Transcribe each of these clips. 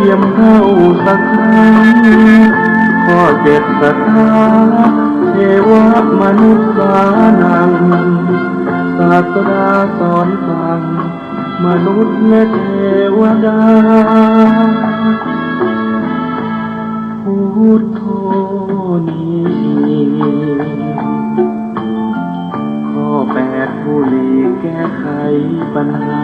ทียมเข้าสักครั้งข้อเจ็ดศรัทธาเทวมนุษย์สานังศาสดาสอนฟังมนุษย์และเทวดาพุทโธนี้ข้อแปดผู้หลีกแก้ไขปัญหา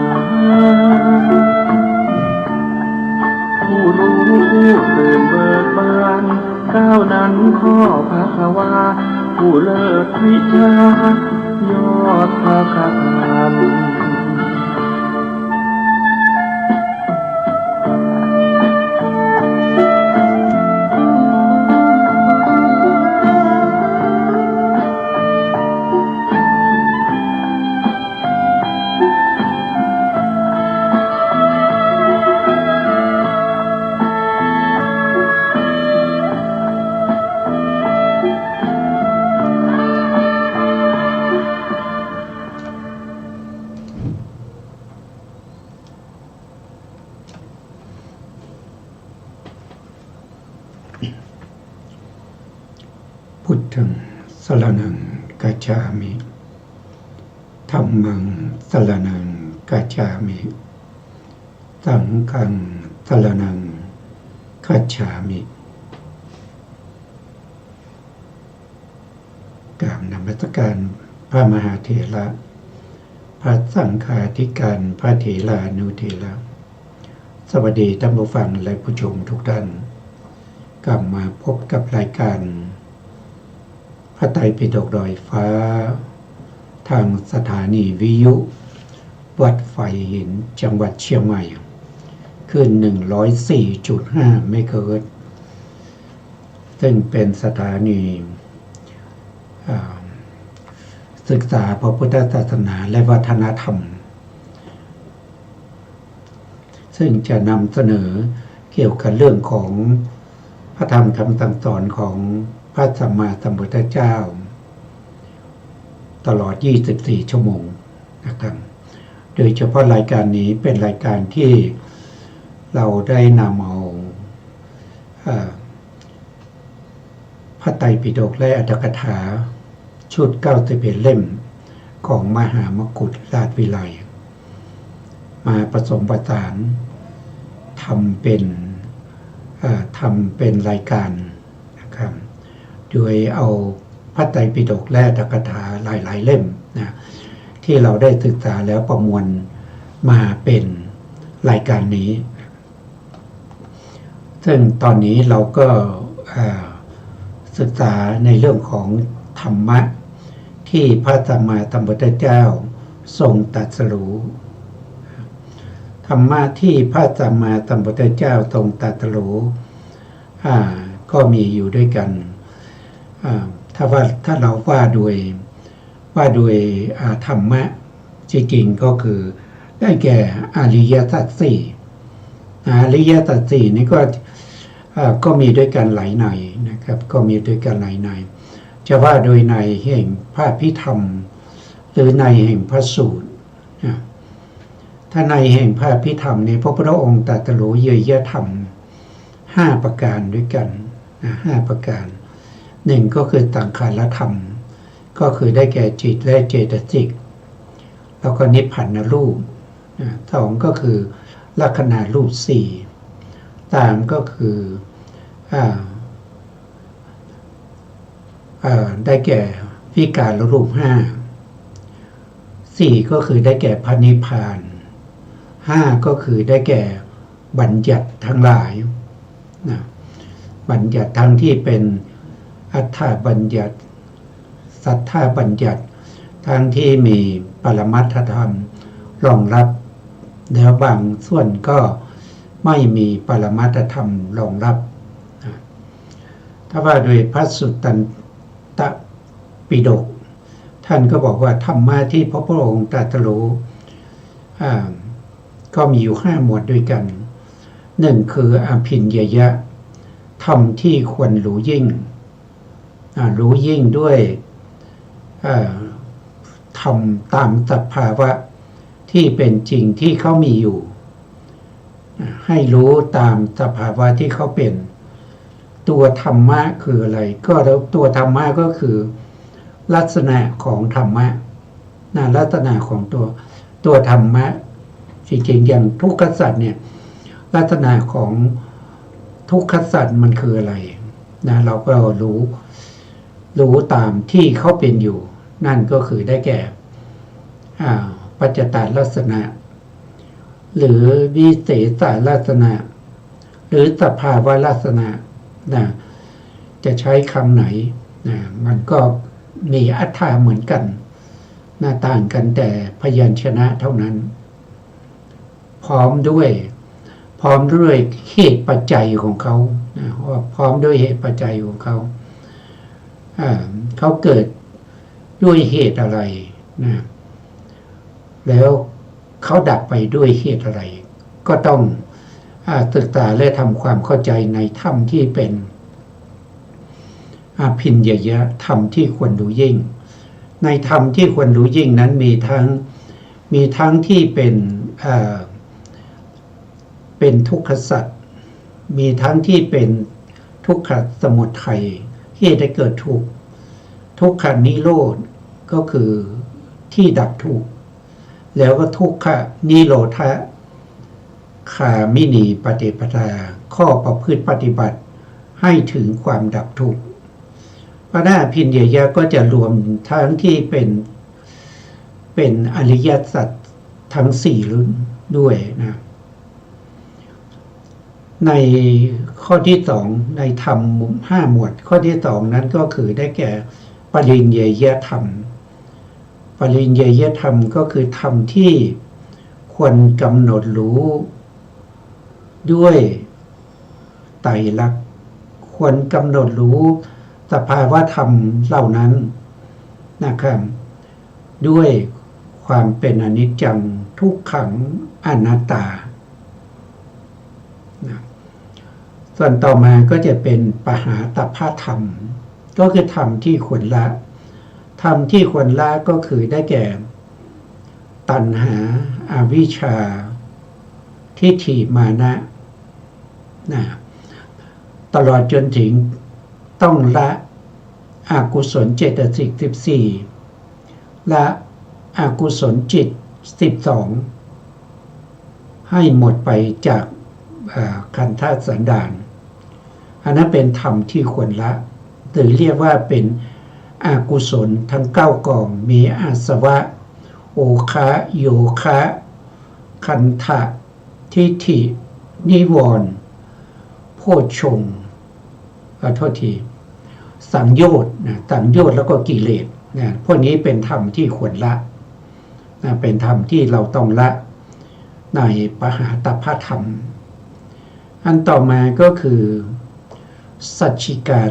ผู้รู้ผู้ตื่นเบิกบานก้าวนั้นข้อภควาผู้เลิศวิชายอดพระคธรรมพุทธังสรณังกัจฉามิธัมมังสรณังกัจฉามิสังฆังสรณังคัจฉามิกราบนมัสการพระมหาเถระพระสังฆาธิการพระเถรานุเถระสวัสดีท่านผู้ฟังและผู้ชมทุกท่านกลับมาพบกับรายการพระไตรปิฎกดอยฟ้าทางสถานีวิทยุวัดไฟหินจังหวัดเชียงใหม่ขึ้น 104.5 เมกะเฮิรตซ์ซึ่งเป็นสถานีศึกษาพระพุทธศาสนาและวัฒนธรรมซึ่งจะนำเสนอเกี่ยวกับเรื่องของพระธรรมคำสั่งสอนของพระสัมมาสัมพุทธเจ้าตลอด 24 ชั่วโมงนะครับโดยเฉพาะรายการนี้เป็นรายการที่เราได้นำเอาพระไตรปิฎกและอรรถกถาชุด 91 เล่มของมหามกุฏราชวิไลมาผสมผสานทำเป็นรายการนะครับโดยเอาพระไตรปิฎกและอรรถกถาหลายๆเล่มนะที่เราได้ศึกษาแล้วประมวลมาเป็นรายการนี้ซึ่งตอนนี้เราก็ศึกษาในเรื่องของธรรมะที่พระสัมมาสัมพุทธเจ้าทรงตรัสรู้ธรรมะที่พระสัมมาสัมพุทธเจ้าทรงตรัสรู้ก็มีอยู่ด้วยกันถ้าเราว่าโดยธรรมะจริงๆก็คือได้แก่อริยสัจสี่อริยสัจสี่นี่ก็มีด้วยกันหลายในนะครับก็มีด้วยกันหลายในจะว่าโดยในแห่งพระพิธรรมหรือในแห่งพระสูตรถ้าในแห่งพระพิธรรมในพระพุทธองค์ตรัสรู้เยยธรรม5ประการด้วยกัน5ประการหนึ่งก็คือสังขารธรรมก็คือได้แก่จิตและเจตสิกแล้วก็นิพพานรูปสองก็คือลักขณะรูปสี่สามก็คือได้แก่วิการรูปห้าสี่ก็คือได้แก่พระนิพพานห้าก็คือได้แก่บัญญัติทั้งหลายนะบัญญัติทั้งที่เป็นอัฏฐบัญญัติสัทธาบัญญัติทั้งที่มีปรมัตถธรรมรองรับแล้วบางส่วนก็ไม่มีปรมัตถธรรมรองรับถ้าว่าโดยพระสุตตันตปิฎกท่านก็บอกว่าธรรมะที่พระพุทธองค์ตรัสรู้ก็มีอยู่5หมวดด้วยกันหนึ่งคืออภิญญยะธรรมที่ควรรู้ยิ่งด้วยทำตามสภาวะที่เป็นจริงที่เขามีอยู่ ให้รู้ตามสภาวะที่เขาเป็น ตัวธรรมะคืออะไรก็ตัวธรรมะก็คือลักษณะของธรรมะลักษณะของตัวธรรมะจริงๆอย่างทุกขสัจเนี่ยลักษณะของทุกขสัจมันคืออะไรเราก็รู้ตามที่เขาเป็นอยู่นั่นก็คือได้แก่ปัจจตลักษณะหรือวิเศษลักษณะหรือสภาวะลักษณะจะใช้คำไหนมันก็มีอรรถะเหมือนกันต่างกันแต่พยัญชนะเท่านั้นพร้อมด้วยเหตุปัจจัยของเขาพร้อมด้วยเหตุปัจจัยของเขาเขาเกิดด้วยเหตุอะไรแล้วเขาดับไปด้วยเหตุอะไรก็ต้องศึกษาและทำความเข้าใจในธรรมที่เป็นอภิญญยธรรมที่ควรรู้ยิ่งในธรรมที่ควรรู้ยิ่งนั้นมีทั้งที่เป็นทุกขสัจมีทั้งที่เป็นทุกขสมุทัยที่ได้เกิดทุกขานิโรธก็คือที่ดับทุกข์แล้วก็ทุกขนิโรธขามินีปฏิปทาข้อประพฤติปฏิบัติให้ถึงความดับทุกข์พระอภิญญยะก็จะรวมทั้งที่เป็นอริยสัจทั้ง4รุ่นด้วยในข้อที่2ในธรรม5หมวดข้อที่2นั้นก็คือได้แก่ปริญเยยธรรมปริญเยยธรรมก็คือธรรมที่ควรกำหนดรู้ด้วยไตรลักษณ์ควรกำหนดรู้สภาวะธรรมเหล่านั้นนะครับด้วยความเป็นอนิจจังทุกขังอนัตตาส่วนต่อมาก็จะเป็นปหาตัพพธรรมก็คือธรรมที่ควรละธรรมที่ควรละก็คือได้แก่ตัณหาอวิชชาทิฏฐิมานะตลอดจนถึงต้องละอกุศลเจตสิก14ละอกุศลจิต12ให้หมดไปจากขันธสันดานอันนั้นเป็นธรรมที่ควรละหรือเรียกว่าเป็นอกุศลทั้ง9กองมีอาสวะโอคะโยคะคันธะทิฏฐินิวรณ์โพชฌงค์โทษทีสังโยชน์สังโยชน์แล้วก็กิเลสพวกนี้เป็นธรรมที่ควรละเป็นธรรมที่เราต้องละในปหาตัพพธรรมอันต่อมาก็คือสัจฉิกา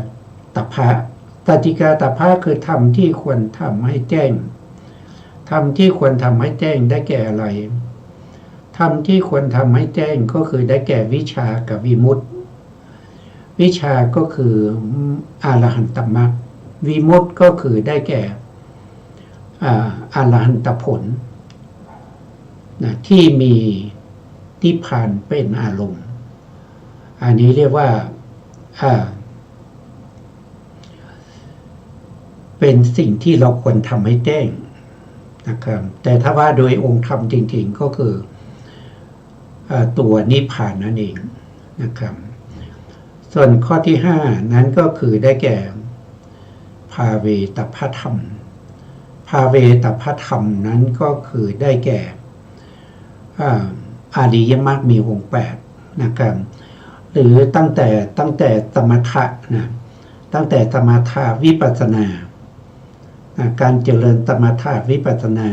ตัพพะสัจฉิกาตัพพะคือธรรมที่ควรทำให้แจ้งธรรมที่ควรทำให้แจ้งได้แก่อะไรธรรมที่ควรทำให้แจ้งก็คือได้แก่วิชากับวิมุตติวิชาก็คืออรหันตมรรควิมุตติก็คือได้แก่อรหันตผลที่มีนิพพานเป็นอารมณ์อันนี้เรียกว่าเป็นสิ่งที่เราควรทำให้แจ้งนะครับแต่ถ้าว่าโดยองค์ธรรมจริงๆก็คือตัวนิพพานนั่นเองนะครับส่วนข้อที่5นั้นก็คือได้แก่ภาเวตัพพธรรมภาเวตัพพธรรมนั้นก็คือได้แก่อริยมรรคมีองค์8นะครับหรือตั้งแต่สมถะตั้งแต่สมถะวิปัสสนาการเจริญสมถะวิปัสสนา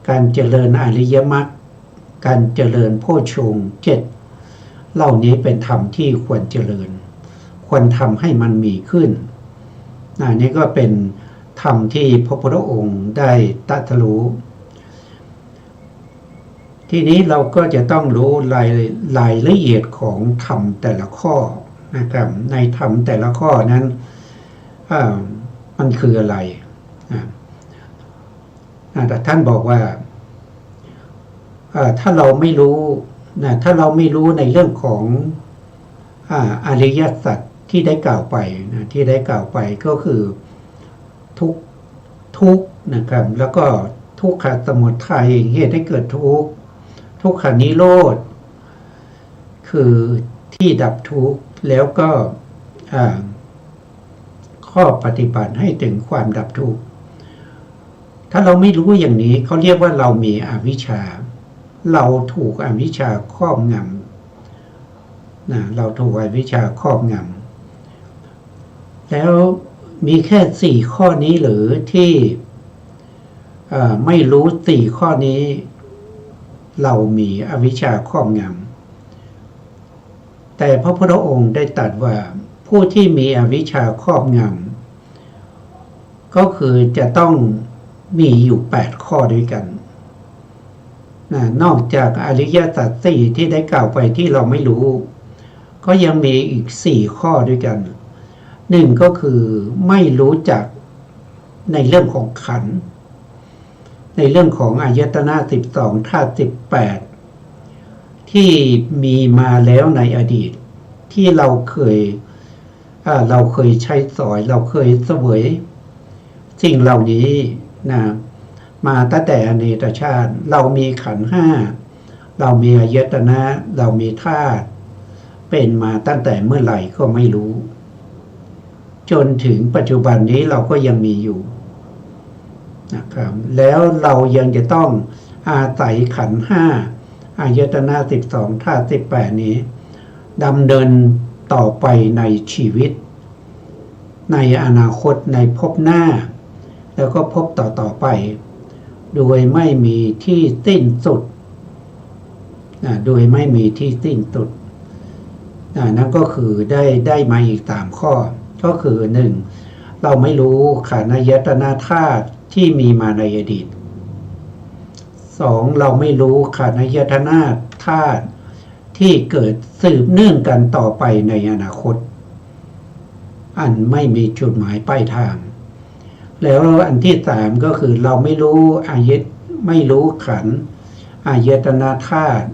การเจริญอริยมรรคการเจริญโพชฌงค์7เหล่านี้เป็นธรรมที่ควรเจริญควรทำให้มันมีขึ้นนี่ก็เป็นธรรมที่พระพุทธองค์ได้ตรัสรู้ทีนี้เราก็จะต้องรู้รายละเอียดของธรรมแต่ละข้อนะครับในธรรมแต่ละข้อนั้นมันคืออะไรแต่ท่านบอกว่าถ้าเราไม่รู้ นะถ้าเราไม่รู้ในเรื่องของอริยสัจที่ได้กล่าวไปนะที่ได้กล่าวไปก็คือทุกข์นะครับแล้วก็ทุกขสมุทัยเหตุให้เกิดทุกข์ทุกขานิโรธคือที่ดับทุกข์แล้วก็ข้อปฏิบัติให้ถึงความดับทุกข์ถ้าเราไม่รู้อย่างนี้เขาเรียกว่าเรามีอวิชชาเราถูกอวิชชาครอบงำนะเราถูกอวิชชาครอบงำแล้วมีแค่4ข้อนี้หรือที่ไม่รู้4ข้อนี้เรามีอวิชชาครอบงำแต่พระพุทธองค์ได้ตรัสว่าผู้ที่มีอวิชชาครอบงำก็คือจะต้องมีอยู่8ข้อด้วยกันนอกจากอริยสัจสี่ที่ได้กล่าวไปที่เราไม่รู้ก็ยังมีอีก4ข้อด้วยกันหนึ่งก็คือไม่รู้จักในเรื่องของขันธ์ในเรื่องของอายตนะ12ธาตุ18ที่มีมาแล้วในอดีตที่เราเคยใช้สอยเราเคยเสวยสิ่งเหล่านี้นะมาตั้งแต่อดีตชาติเรามีขันธ์5เรามีอายตนะเรามีธาตุเป็นมาตั้งแต่เมื่อไหร่ก็ไม่รู้จนถึงปัจจุบันนี้เราก็ยังมีอยู่นะครับแล้วเรายังจะต้องอาศัยขันธ์5อายตนะ12ธาตุ18นี้ดำเนินต่อไปในชีวิตในอนาคตในภพหน้าแล้วก็ภพต่อไปโดยไม่มีที่สิ้นสุดโดยไม่มีที่สิ้นสุดนั่นก็คือได้มาอีก3ข้อก็คือ 1. เราไม่รู้ขันธ์อายตนะธาตุที่มีมาในอดีต 2. เราไม่รู้ขันธ์อายตนะธาตุที่เกิดสืบเนื่องกันต่อไปในอนาคตอันไม่มีจุดหมายปลายทางแล้วอันที่3ก็คือเราไม่รู้ไม่รู้ขันธ์อายตนะธาตุ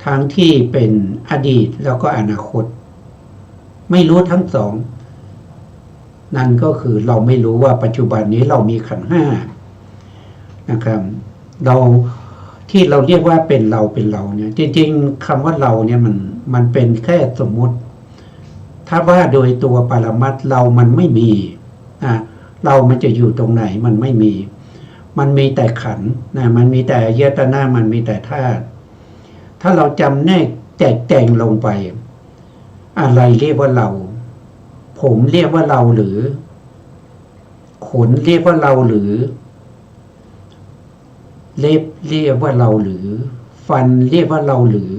ทั้งที่เป็นอดีตแล้วก็อนาคตไม่รู้ทั้งสองนั่นก็คือเราไม่รู้ว่าปัจจุบันนี้เรามีขันธ์5นะครับเราที่เราเรียกว่าเป็นเราเนี่ยจริงๆคำว่าเราเนี่ยมันเป็นแค่สมมุติถ้าว่าโดยตัวปรมัตถ์เรามันไม่มีเรามันจะอยู่ตรงไหนมันไม่มีมันมีแต่ขันธ์มันมีแต่อายตนะมันมีแต่ธาตุถ้าเราจำแนกแจกแจงลงไปอะไรเรียกว่าเราผมเรียกว่าเราหรือขนเรียกว่าเราหรือเล็บเรียกว่าเราหรือฟันเรียกว่าเราหรือ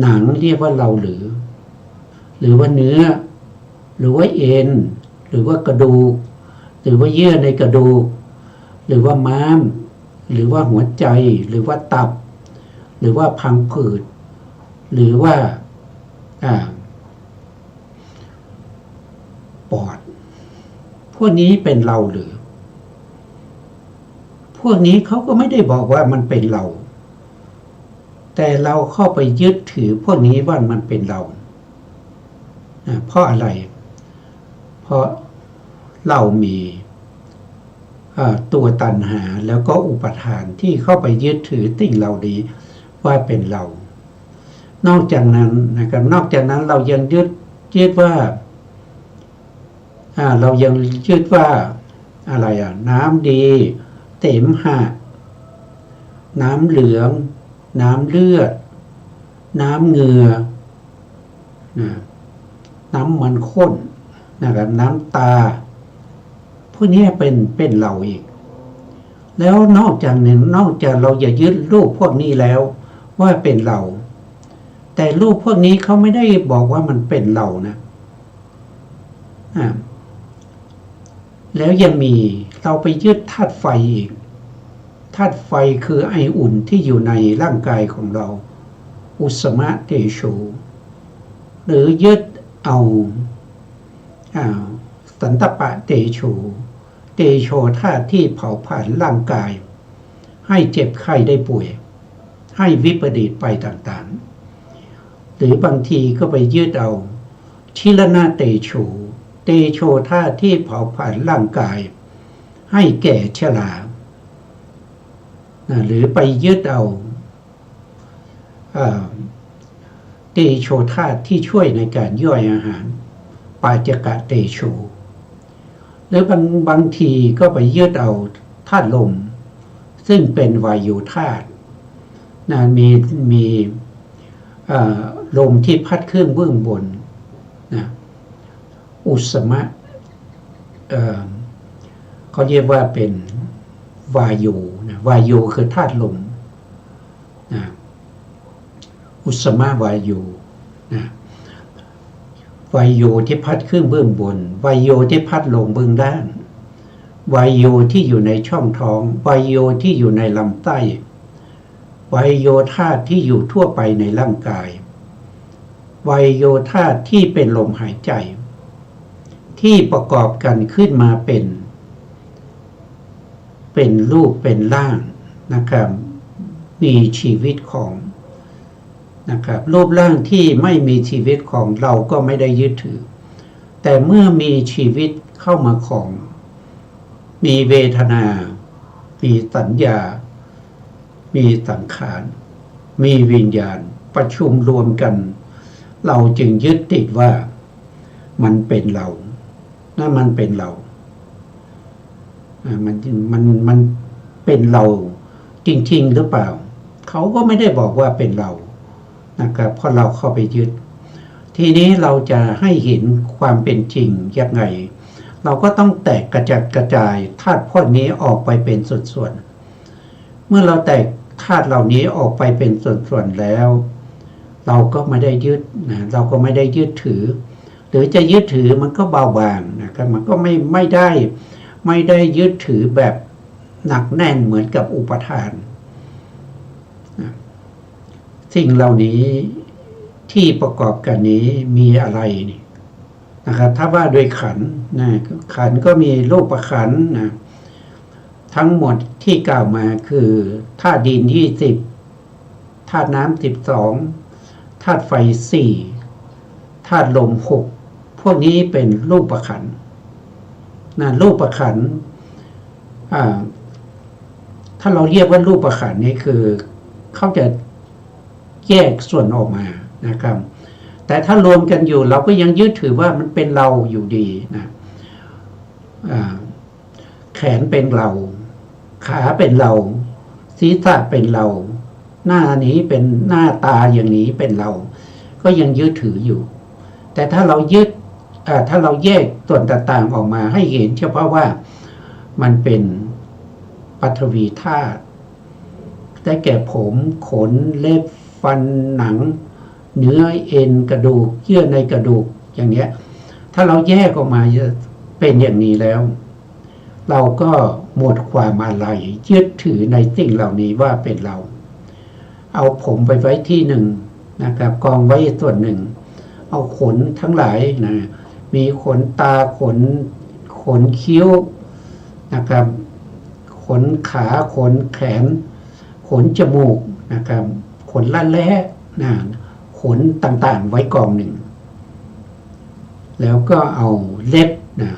หนังเรียกว่าเราหรือว่าเนื้อหรือว่าเอ็นหรือว่ากระดูกหรือว่าเยื่อในกระดูกหรือว่าม้ามหรือว่าหัวใจหรือว่าตับหรือว่าพังผืดหรือว่าปอดพวกนี้เป็นเราหรือพวกนี้เขาก็ไม่ได้บอกว่ามันเป็นเราแต่เราเข้าไปยึดถือพวกนี้ว่ามันเป็นเราเพราะอะไรเพราะเรามีตัวตัณหาแล้วก็อุปทานที่เข้าไปยึดถือสิ่งเหล่านี้ว่าเป็นเรานอกจากนั้นนะครับนอกจากนั้นเรายังยึดว่าเรายังยึดว่าอะไรน้ำดีเสมหะน้ำเหลืองน้ำเลือดน้ำเหงื่อน้ำมันข้นนะครับน้ำตาพวกนี้เป็นเราอีกแล้วนอกจากเราอย่ายึดรูปพวกนี้แล้วว่าเป็นเราแต่รูปพวกนี้เขาไม่ได้บอกว่ามันเป็นเรานะแล้วยังมีเราไปยึดธาตุไฟอีกธาตุไฟคือไออุ่นที่อยู่ในร่างกายของเราอุสมะเตโชหรือยึดเอาสันตปะเตโชธาตุที่เผาผลาญร่างกายให้เจ็บไข้ได้ป่วย ให้วิปริตไปต่างๆหรือบางทีก็ไปยึดเอาชิลนาเตโชธาตุที่เผาผลาญร่างกายให้แก่ชราหรือไปยึดเอาเตโชธาตุที่ช่วยในการย่อยอาหารปาจกะเตโชหรือบางทีก็ไปยึดเอาธาตุลมซึ่งเป็นวายุธาตุมีลมที่พัดขึ้นเบื้องบนนะอุสมะเขาเรียกว่าเป็นวายุนะวายุคือธาตุลมนะอุสมะวายุนะวายุที่พัดขึ้นเบื้องบนวายุที่พัดลงเบื้องล่างวายุที่อยู่ในช่องท้องวายุที่อยู่ในลำไส้วายุธาตุที่อยู่ทั่วไปในร่างกายวายุธาตุที่เป็นลมหายใจที่ประกอบกันขึ้นมาเป็นรูปเป็นร่างนะครับมีชีวิตของนะครับรูปร่างที่ไม่มีชีวิตของเราก็ไม่ได้ยึดถือแต่เมื่อมีชีวิตเข้ามาของมีเวทนามีสัญญามีสังขารมีวิญญาณประชุมรวมกันเราจึงยึดติดว่ามันเป็นเรานั่นมันเป็นเรามันเป็นเราจริงๆหรือเปล่าเขาก็ไม่ได้บอกว่าเป็นเรานะครับเพราะเราเข้าไปยึดทีนี้เราจะให้เห็นความเป็นจริงยังไงเราก็ต้องแตกกระจัดกระจายธาตุพวกนี้ออกไปเป็นส่วนๆเมื่อเราแตกธาตุเหล่านี้ออกไปเป็นส่วนๆแล้วเราก็ไม่ได้ยึดนะเราก็ไม่ได้ยึดถือหรือจะยึดถือมันก็เบาบางนะครับมันก็ไม่ได้ยึดถือแบบหนักแน่นเหมือนกับอุปทานนะสิ่งเหล่านี้ที่ประกอบกันนี้มีอะไรนี่นะครับถ้าว่าโดยขันธ์นะขันธ์ก็มีรูปขันธ์นะทั้งหมดที่กล่าวมาคือธาตุดิน20ธาตุน้ำ12ธาตุไฟ4ธาตุลม6พวกนี้เป็นรูปขันธ์นะรูปขันธ์ถ้าเราเรียกว่ารูปขันธ์นี่คือเขาจะแยกส่วนออกมานะครับแต่ถ้ารวมกันอยู่เราก็ยังยึดถือว่ามันเป็นเราอยู่ดีนะแขนเป็นเราขาเป็นเราศีรษะเป็นเราหน้านี้เป็นหน้าตาอย่างนี้เป็นเราก็ยังยึดถืออยู่แต่ถ้าเราแยกส่วนต่างๆออกมาให้เห็นเฉพาะว่ามันเป็นปฐวีธาตุได้แก่ผมขนเล็บฟันหนังเนื้อเอ็นกระดูกเยื่อในกระดูกอย่างเนี้ยถ้าเราแยกออกมาเป็นอย่างนี้แล้วเราก็หมดความอะไรยึดถือในสิ่งเหล่านี้ว่าเป็นเราเอาผมไปไว้ที่หนึ่งนะครับกองไว้ส่วนหนึ่งเอาขนทั้งหลายนะมีขนตาขนคิ้วนะครับขนขาขนแขนขนจมูกนะครับขนลั่นแล้นะขนต่างๆไว้กองหนึ่งแล้วก็เอาเล็บนะ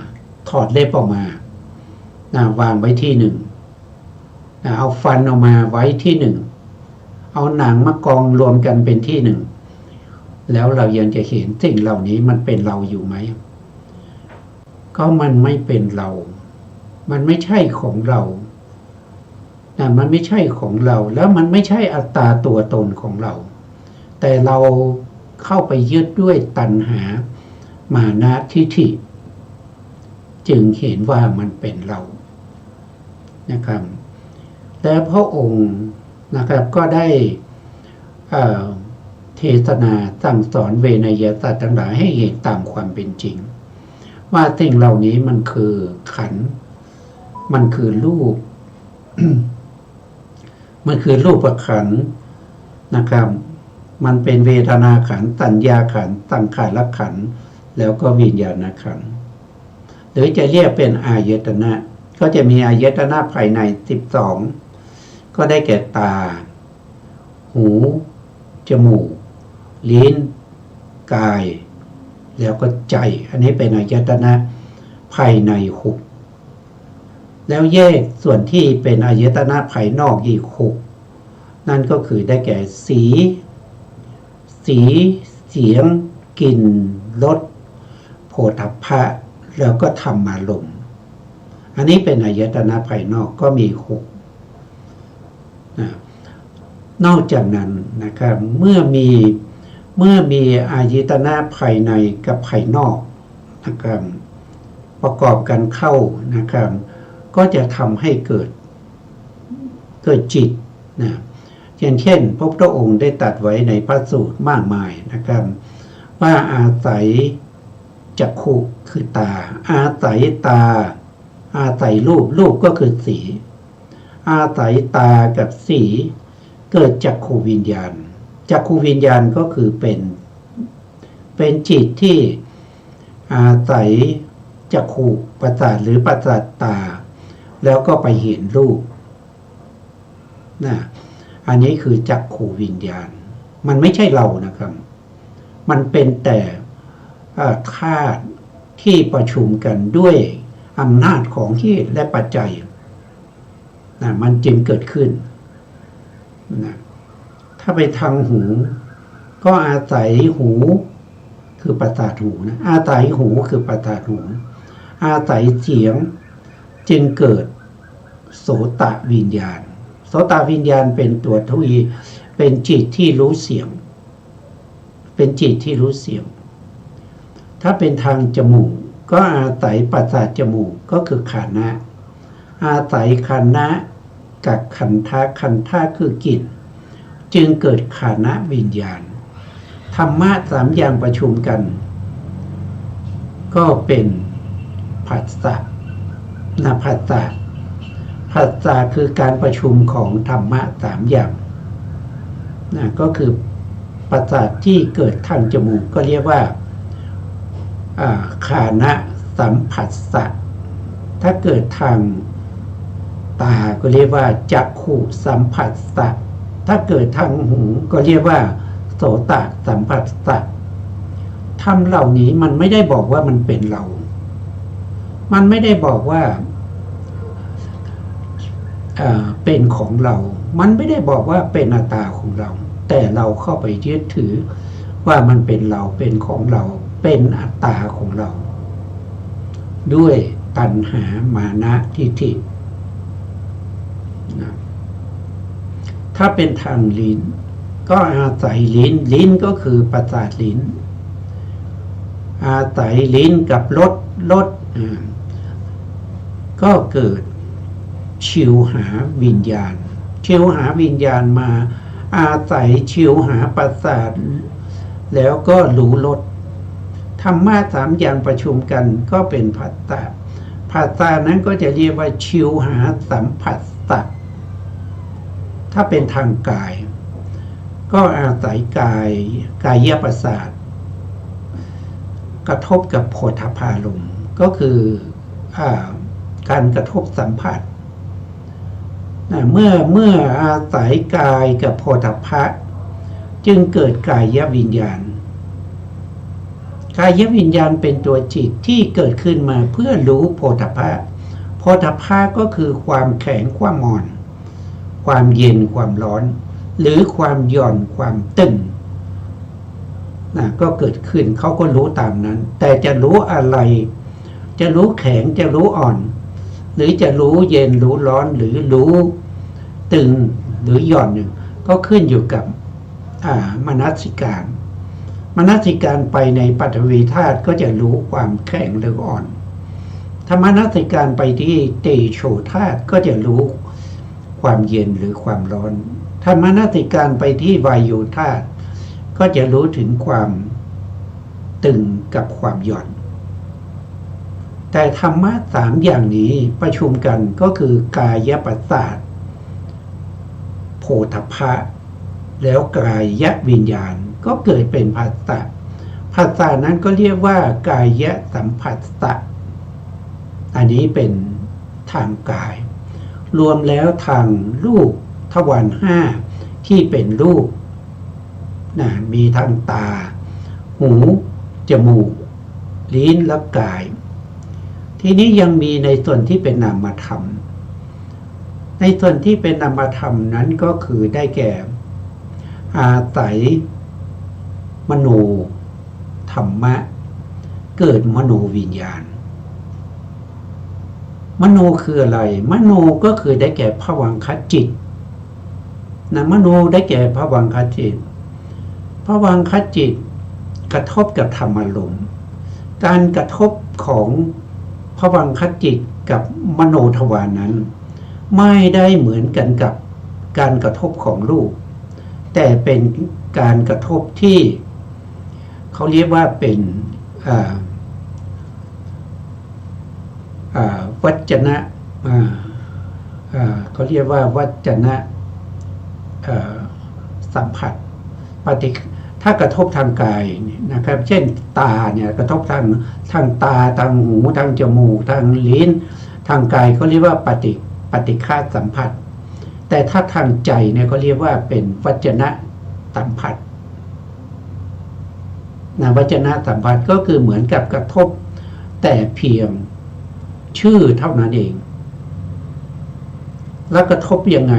ถอดเล็บออกมานะวางไว้ที่หนึ่งนะเอาฟันออกมาไว้ที่หนึ่งเอาหนังมากองรวมกันเป็นที่หนึ่งแล้วเรายังจะเห็นสิ่งเหล่านี้มันเป็นเราอยู่ไหมก็มันไม่เป็นเรามันไม่ใช่ของเรานะมันไม่ใช่ของเราแล้วมันไม่ใช่อัตตาตัวตนของเราแต่เราเข้าไปยึดด้วยตัณหามานะทิฏฐิจึงเห็นว่ามันเป็นเรานะครับและพระองค์นะครับก็ได้เทศนาสั่งสอนเวนยสัตว์ทั้งหลายให้เห็นตามความเป็นจริงว่าสิ่งเหล่านี้มันคือขันธ์มันคือรูป มันคือรูปขันธ์นะครับมันเป็นเวทนาขันธ์สัญญาขันธ์สังขารขันธ์แล้วก็วิญญาณขันธ์หรือจะเรียกเป็นอายตนะก็จะมีอายตนะภายใน12ก็ได้แก่ตาห หูจมูกลิ้นกายแล้วก็ใจอันนี้เป็นอายตนะภายในหกแล้วแยกส่วนที่เป็นอายตนะภายนอกอีกหกนั่นก็คือได้แก่สีเสียงกลิ่นรสโผฏฐัพพะแล้วก็ธรรมารมณ์อันนี้เป็นอายตนะภายนอกก็มีหกนอกจากนั้นนะครับเมื่อมีอายตนะภายในกับภายนอกนะครับประกอบกันเข้านะครับก็จะทำให้เกิดจิตนะอย่างเช่นพระพุทธองค์ได้ตรัสไว้ในพระสูตรมากมายนะครับว่าอาศัยจักขุคือตาอาศัยตาอาศัยรูปก็คือสีอาศัยตากับสีเกิดจักขุวิญญาณจักขุวิญญาณก็คือเป็นจิตที่อาศัยจักขุประสาทหรือประสาทตาแล้วก็ไปเห็นรูปนะอันนี้คือจักขุวิญญาณมันไม่ใช่เรานะครับมันเป็นแต่ธาตุที่ประชุมกันด้วยอำนาจของเหตุและปัจจัยนะมันจึงเกิดขึ้นนะถ้าไปทางหูก็อาศัยหูคือประสาทหูนะอาศัยหูคือประสาทหูอาศัยเสียงจึงเกิดโสตวิญญาณโสตวิญญาณเป็นตัวทวีเป็นจิตที่รู้เสียงเป็นจิตที่รู้เสียงถ้าเป็นทางจมูกก็อาศัยประสาทจมูกก็คือฆานะอาศัยฆานะกับขันธะคือกลิ่นจึงเกิดฆานะวิญญาณธรรมะสามอย่างประชุมกันก็เป็นผัสสะนะผัสสะคือการประชุมของธรรมะสามอย่างนะก็คือประสาทที่เกิดทางจมูกก็เรียกว่าฆานะสัมผัสสะถ้าเกิดทางตาก็เรียกว่าจักขุสัมผัสสะถ้าเกิดทางหูก็เรียกว่าโสตสัมผัสสะธรรมเหล่านี้มันไม่ได้บอกว่ามันเป็นเรามันไม่ได้บอกว่าเป็นของเรามันไม่ได้บอกว่าเป็นอัตตาของเราแต่เราเข้าไปยึดถือว่ามันเป็นเราเป็นของเราเป็นอัตตาของเราด้วยตัณหามานะทิฏฐินะถ้าเป็นทางลิ้นก็อาศัยลิ้นก็คือประสาทลิ้นอาศัยลิ้นกับรสก็เกิดชิวหาวิญญาณชิวหาวิญญาณมาอาศัยชิวหาประสาทแล้วก็รู้รสธรรมะสามอย่างประชุมกันก็เป็นผัสสะนั้นก็จะเรียกว่าชิวหาสัมผัสสะถ้าเป็นทางกายก็อาศัยกายประสาทกระทบกับโผฏฐัพพารมณ์ก็คือการกระทบสัมผัสเมื่ออาศัยกายกับโผฏฐัพพะจึงเกิดกายวิญญาณกายวิญญาณเป็นตัวจิตที่เกิดขึ้นมาเพื่อรู้โผฏฐัพพะโผฏฐัพพะก็คือความแข็งความอ่อนความเย็นความร้อนหรือความหย่อนความตึงก็เกิดขึ้นเขาก็รู้ตามนั้นแต่จะรู้อะไรจะรู้แข็งจะรู้อ่อนหรือจะรู้เย็นรู้ร้อนหรือรู้ตึงหรือหย่อนหนึ่งก็ขึ้นอยู่กับมนสิการไปในปฐวีธาตุก็จะรู้ความแข็งหรืออ่อนถ้ามนสิการไปที่เตโชธาตุก็จะรู้ความเย็นหรือความร้อนถ้ามนสิการไปที่วายุธาตุก็จะรู้ถึงความตึงกับความหย่อนแต่ธรรมะสามอย่างนี้ประชุมกันก็คือกายประสาทโผฏฐัพพะแล้วกายวิญญาณก็เกิดเป็นผัสสะนั้นก็เรียกว่ากายสัมผัสสะอันนี้เป็นทางกายรวมแล้วทางรูปทวารห้า ที่เป็นรูปนะมีทั้งตาหูจมูกลิ้นและกาย ทีนี้ยังมีในส่วนที่เป็นนามธรรมในส่วนที่เป็นนามธรรมนั้นก็คือได้แก่อาศัยมโนธรรมะเกิดมโนวิญญาณมโนคืออะไรมโนก็คือได้แก่ภวังคจิตนะมโนได้แก่ภวังคจิตภวังคจิตกระทบกับธรรมารมณ์การกระทบของภวังคจิตกับมโนทวารนั้นไม่ได้เหมือนกันกับการกระทบของรูปแต่เป็นการกระทบที่เขาเรียกว่าเป็นวัจนะเขาเรียกว่าวัจนะสัมผัสถ้ากระทบทางกายนะครับเช่นตาเนี่ยกระทบทางตาทางหูทางจมูกทางลิ้นทางกายเขาเรียกว่าปฏิฆาสัมผัสแต่ถ้าทางใจเนี่ยเขาเรียกว่าเป็นวัจนะสัมผัสนะวัจนะสัมผัสก็คือเหมือนกับกระทบแต่เพียงชื่อเท่านั้นเองแล้วกระทบยังไง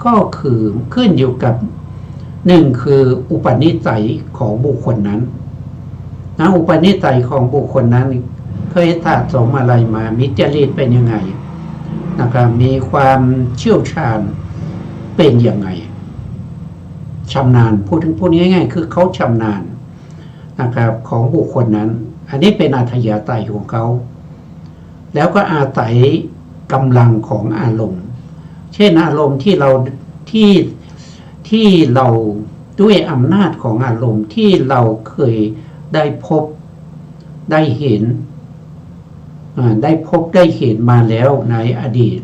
ก็คือขึ้นอยู่กับหนึ่งคืออุปนิสัยของบุคคลนั้นนะอุปนิสัยของบุคคลนั้นเคยสะสมอะไรมามิจริตเป็นยังไงนะครับมีความเชี่ยวชาญเป็นยังไงชำนาญพูดง่ายๆคือเขาชำนาญนะครับของบุคคลนั้นอันนี้เป็นอัธยาศัยของเขาแล้วก็อาศัยกำลังของอารมณ์เช่นอารมณ์ที่เราด้วยอำนาจของอารมณ์ที่เราเคยได้พบได้เห็นมาแล้วในอดีต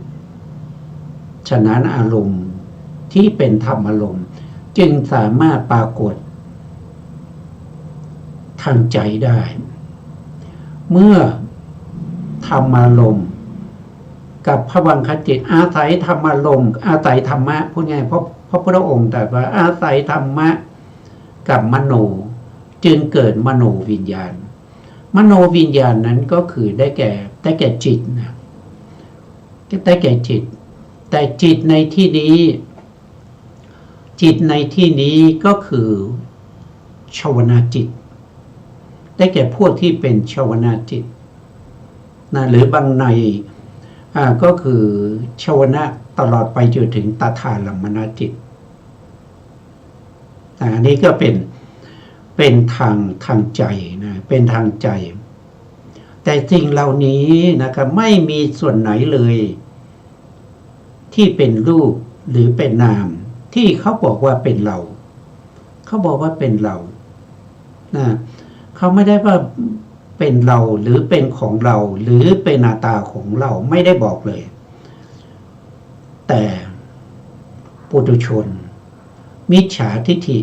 ฉะนั้นอารมณ์ที่เป็นธรรมอารมณ์จึงสามารถปรากฏทางใจได้ เมื่อธรรมอารมณ์กับภวังคจิตอาศัยธรรมอารมณ์อาศัยธรรมะพูดง่ายเพราะพระพุทธองค์ตรัสว่าอาศัยธรรมะกับมโนจึงเกิดมโนวิญญาณมโนวิญญาณนั้นก็คือได้แก่จิตนะได้แก่จิตแต่จิตในที่นี้ก็คือชวนาจิตได้แก่พวกที่เป็นชวนาจิตนะหรือบางในก็คือชวนะตลอดไปจนถึงตถาลัมมณจิตอันนี้ก็เป็นทางใจนะเป็นทางใจแต่สิ่งเหล่านี้นะครับไม่มีส่วนไหนเลยที่เป็นรูปหรือเป็นนามที่เขาบอกว่าเป็นเราเขาบอกว่าเป็นเรานะเขาไม่ได้ว่าเป็นเราหรือเป็นของเราหรือเป็นอัตตาของเราไม่ได้บอกเลยแต่ปุถุชนมิจฉาทิฏฐิ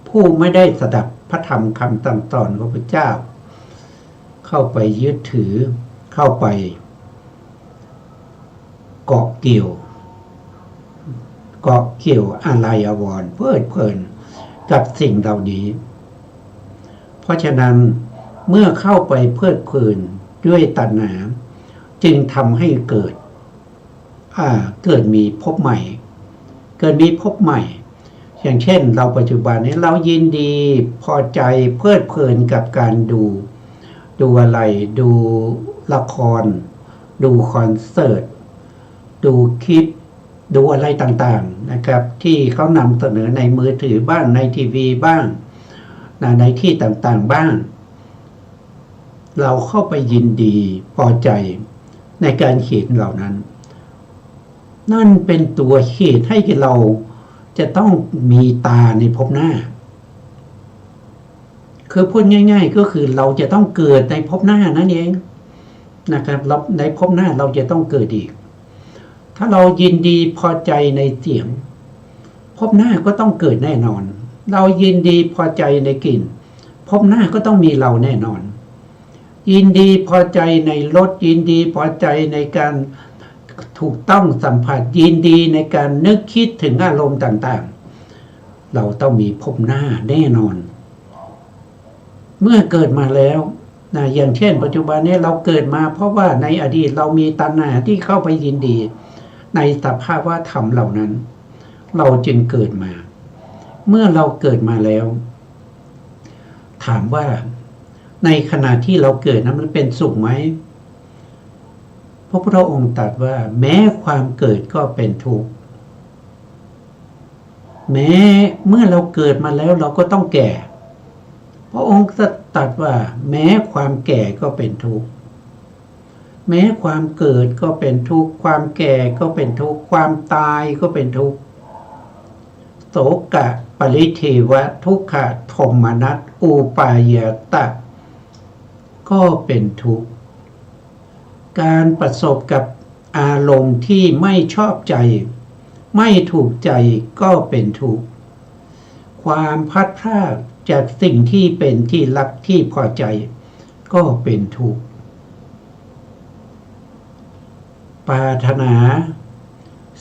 ผู้ไม่ได้สดับพระธรรมคำสั่งสอนของพระเจ้าเข้าไปยึดถือเข้าไปเกาะเกี่ยวอะไรอาวรณ์เพลิดเพลินกับสิ่งเหล่านี้เพราะฉะนั้นเมื่อเข้าไปเพลิดเพลินด้วยตัณหาจึงทำให้เกิดมีภพใหม่อย่างเช่นเราปัจจุบันนี้เรายินดีพอใจเพลิดเพลินกับการดูอะไรดูละครดูคอนเสิร์ตดูคลิปดูอะไรต่างๆนะครับที่เขานำเสนอในมือถือบ้างในทีวีบ้างในที่ต่างๆบ้างเราเข้าไปยินดีพอใจในการเห็นเหล่านั้นนั่นเป็นตัวเหตุให้เราจะต้องมีตาในภพหน้าคือพูดง่ายๆก็คือเราจะต้องเกิดในภพหน้านั่นเองนะครับในภพหน้าเราจะต้องเกิดอีกถ้าเรายินดีพอใจในเสียงภพหน้าก็ต้องเกิดแน่นอนเรายินดีพอใจในกลิ่นภพหน้าก็ต้องมีเราแน่นอนยินดีพอใจในรสยินดีพอใจในการถูกต้องสัมผัสยินดีในการนึกคิดถึงอารมณ์ต่าง เราต้องมีภพหน้าแน่นอน เมื่อเกิดมาแล้วนะอย่างเช่นปัจจุบันนี้เราเกิดมาเพราะว่าในอดีตเรามีตัณหาที่เข้าไปยินดีในสภาวะธรรมเหล่านั้น เราจึงเกิดมา เมื่อเราเกิดมาแล้ว ถามว่าในขณะที่เราเกิดนั้นมันเป็นสุขไหมพระพุทธองค์ตรัสว่าแม้ความเกิดก็เป็นทุกข์แม้เมื่อเราเกิดมาแล้วเราก็ต้องแก่พระองค์ตรัสว่าแม้ความแก่ก็เป็นทุกข์แม้ความเกิดก็เป็นทุกข์ความแก่ก็เป็นทุกข์ความตายก็เป็นทุกข์โสกะปริเทวะทุกขะโทมนัสอุปายตะก็เป็นทุกข์การประสบกับอารมณ์ที่ไม่ชอบใจไม่ถูกใจก็เป็นทุกข์ความพัดพลาดจากสิ่งที่เป็นที่รักที่พอใจก็เป็นทุกข์ปรารถนา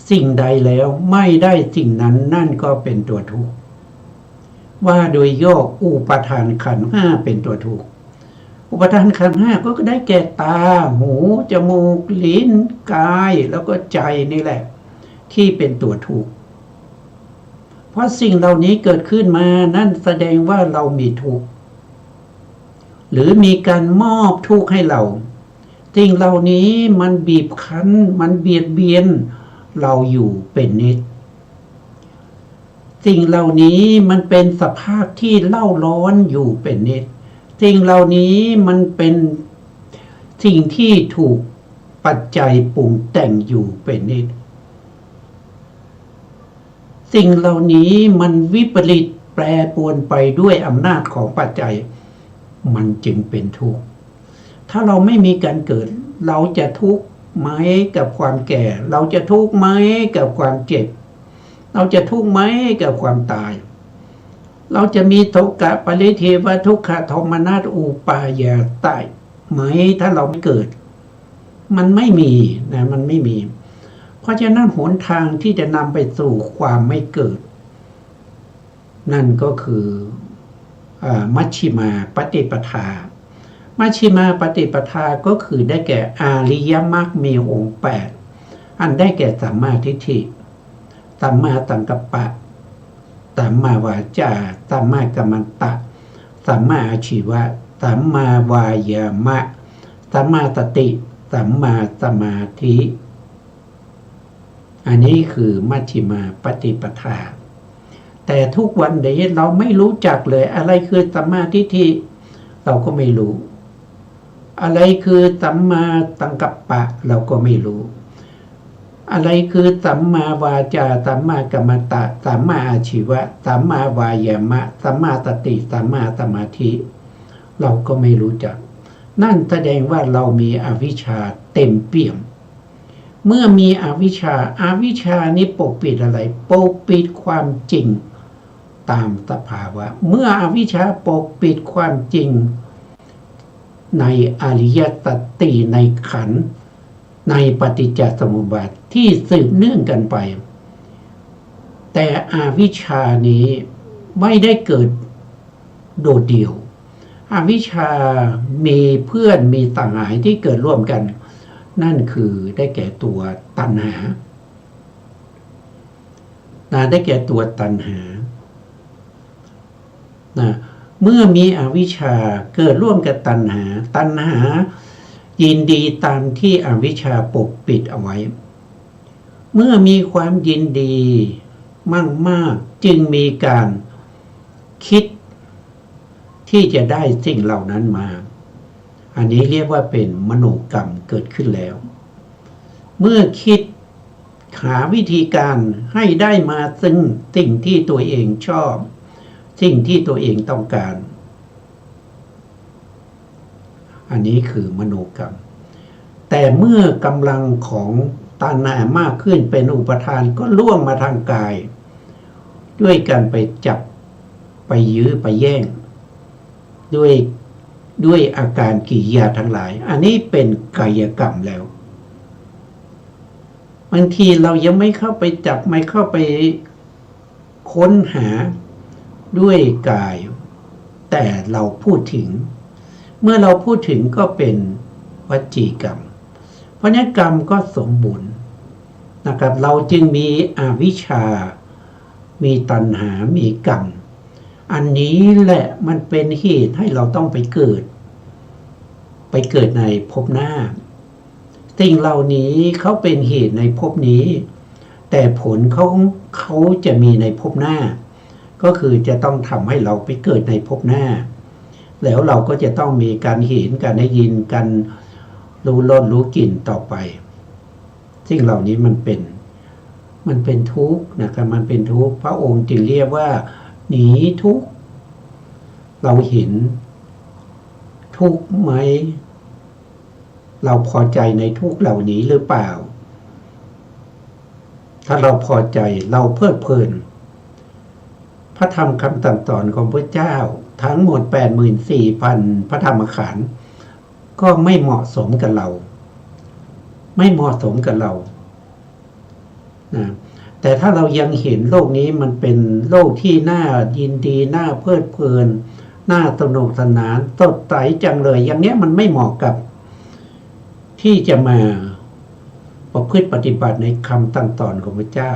สิ่งใดแล้วไม่ได้สิ่งนั้นนั่นก็เป็นตัวทุกข์ว่าโดยย่ออุปทานขันธ์ห้าเป็นตัวทุกข์อุปทานขันธ์ห้าก็ได้แก่ตาหูจมูกลิ้นกายแล้วก็ใจนี่แหละที่เป็นตัวทุกข์เพราะสิ่งเหล่านี้เกิดขึ้นมานั่นแสดงว่าเรามีทุกข์หรือมีการมอบทุกข์ให้เราสิ่งเหล่านี้มันบีบคั้นมันเบียดเบียนเราอยู่เป็นนิดสิ่งเหล่านี้มันเป็นสภาพที่เล่าร้อนอยู่เป็นนิดสิ่งเหล่านี้มันเป็นสิ่งที่ถูกปัจจัยปรุงแต่งอยู่เป็นนิดสิ่งเหล่านี้มันวิปริตแปรปรวนไปด้วยอำนาจของปัจจัยมันจึงเป็นทุกข์ถ้าเราไม่มีการเกิดเราจะทุกข์ไหมกับความแก่เราจะทุกข์ไหมกับความเจ็บเราจะทุกข์ไหมกับความตายเราจะมีโทกะปริเทวะทุกขโทมนัสอุปายาตะไหมถ้าเราไม่เกิดมันไม่มีนะมันไม่มีเพราะฉะนั้นหนทางที่จะนำไปสู่ความไม่เกิดนั่นก็คือมัชฌิมาปฏิปทามัชฌิมาปฏิปทาก็คือได้แก่อริยมรรคมีองค์8อันได้แก่สัมมาทิฏฐิสัมมาสังกัปปะสัมมาวาจาสัมมากัมมันตะสัมมาอาชีวะสัมมาวายามะสัมมาสติสัมมาสมาธิอันนี้คือมัชฌิมาปฏิปทาแต่ทุกวันนี้เราไม่รู้จักเลยอะไรคือสัมมาทิฏฐิเราก็ไม่รู้อะไรคือสัมมาสังกัปปะเราก็ไม่รู้อะไรคือสัมมาวาจาสัมมากัมมันตะสัมมาอาชีวะสัมมาวายามะสัมมาสติสัมมาสมาธิเราก็ไม่รู้จักนั่นแสดงว่าเรามีอวิชชาเต็มเปี่ยมเมื่อมีอวิชชาอาวิชชานี้ปกปิดอะไรปกปิดความจริงตามสภาวะเมื่ออวิชชาปกปิดความจริงในอริยสัจสี่ในขันธ์ในปฏิจจสมุปบาทที่สืบเนื่องกันไปแต่อวิชชานี้ไม่ได้เกิดโดดเดี่ยวอวิชชามีเพื่อนมีต่างหายที่เกิดร่วมกันนั่นคือได้แก่ตัวตัณหาได้แก่ตัวตัณหาเมื่อมีอวิชชาเกิดร่วมกับตัณหาตัณหายินดีตามที่อวิชชาปกปิดเอาไว้เมื่อมีความยินดีมากจึงมีการคิดที่จะได้สิ่งเหล่านั้นมาอันนี้เรียกว่าเป็นมโนกรรมเกิดขึ้นแล้วเมื่อคิดหาวิธีการให้ได้มาซึ่งสิ่งที่ตัวเองชอบสิ่งที่ตัวเองต้องการอันนี้คือมโนกรรมแต่เมื่อกำลังของตัณหามากขึ้นเป็นอุปทานก็ล่วงมาทางกายด้วยการไปจับไปยื้อไปแย่งด้วยอาการกิริยาทั้งหลายอันนี้เป็นกายกรรมแล้วบางทีเรายังไม่เข้าไปจับไม่เข้าไปค้นหา ด้วยกายแต่เราพูดถึงเมื่อเราพูดถึงก็เป็นวจีกรรมเพราะนั้นกรรมก็สมบูรณ์นะครับเราจึงมีอวิชชามีตัณหามีกรรมอันนี้แหละมันเป็นเหตุให้เราต้องไปเกิดในภพหน้าสิ่งเหล่านี้เขาเป็นเหตุในภพนี้แต่ผลเขาจะมีในภพหน้าก็คือจะต้องทำให้เราไปเกิดในภพหน้าแล้วเราก็จะต้องมีการเห็นการได้ยินการรู้รสรู้กลิ่นต่อไปสิ่งเหล่านี้มันเป็นทุกข์นะครับมันเป็นทุกข์พระองค์จึงเรียกว่าหนีทุกข์เราเห็นทุกข์ไหมเราพอใจในทุกข์เหล่านี้หรือเปล่าถ้าเราพอใจเราเพลิดเพลินพระธรรมคำสั่งสอนของพระเจ้าทั้งหมด 84,000 พระธรรมขันธ์ก็ไม่เหมาะสมกับเราไม่เหมาะสมกับเรานะแต่ถ้าเรายังเห็นโลกนี้มันเป็นโลกที่น่ายินดีน่าเพลิดเพลินน่าสนุกสนานสดใสจังเลยอย่างเนี้ยมันไม่เหมาะกับที่จะมาประพฤติปฏิบัติในคำสั่งสอนของพระเจ้า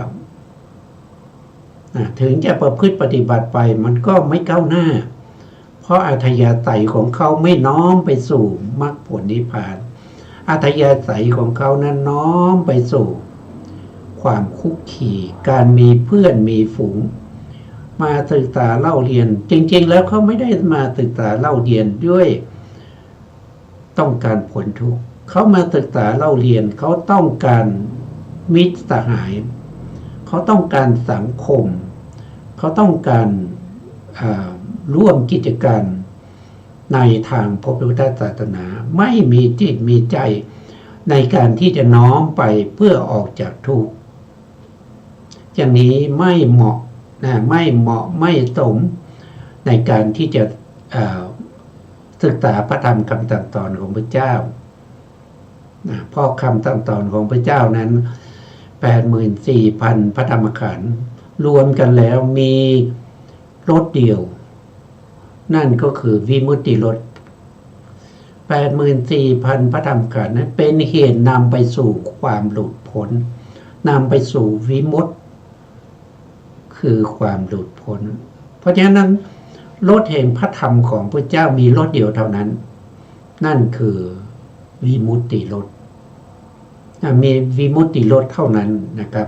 ถึงจะประพฤติปฏิบัติไปมันก็ไม่ก้าวหน้าเพราะอัธยาศัยของเขาไม่น้อมไปสู่มรรคผลนิพพานอัธยาศัยของเขานั้นน้อมไปสู่ความคุกคีการมีเพื่อนมีฝูงมาศึกษาเล่าเรียนจริงๆแล้วเขาไม่ได้มาศึกษาเล่าเรียนด้วยต้องการผลทุกข์เขามาศึกษาเล่าเรียนเขาต้องการมิตรสหายเขาต้องการสังคมเขาต้องการร่วมกิจการในทางพระพุทธศาสนาไม่มีจิตมีใจในการที่จะน้อมไปเพื่อออกจากทุกข์อย่างนี้ไม่เหมาะไม่สมในการที่จะศึกษาพระธรรมคำสั่งสอนของพระเจ้าเพราะคำสั่งสอนของพระเจ้านั้น 84,000 พระธรรมขันธ์รวมกันแล้วมีรสเดียวนั่นก็คือวิมุตติรส 84,000 พระธรรมขันธ์นั้นเป็นเหตุนำไปสู่ความหลุดพ้นนำไปสู่วิมุตติคือความหลุดพ้นเพราะฉะนั้นรสแห่งพระธรรมของพระเจ้ามีรสเดียวเท่านั้นนั่นคือวิมุตติรสมีวิมุตติรสเท่านั้นนะครับ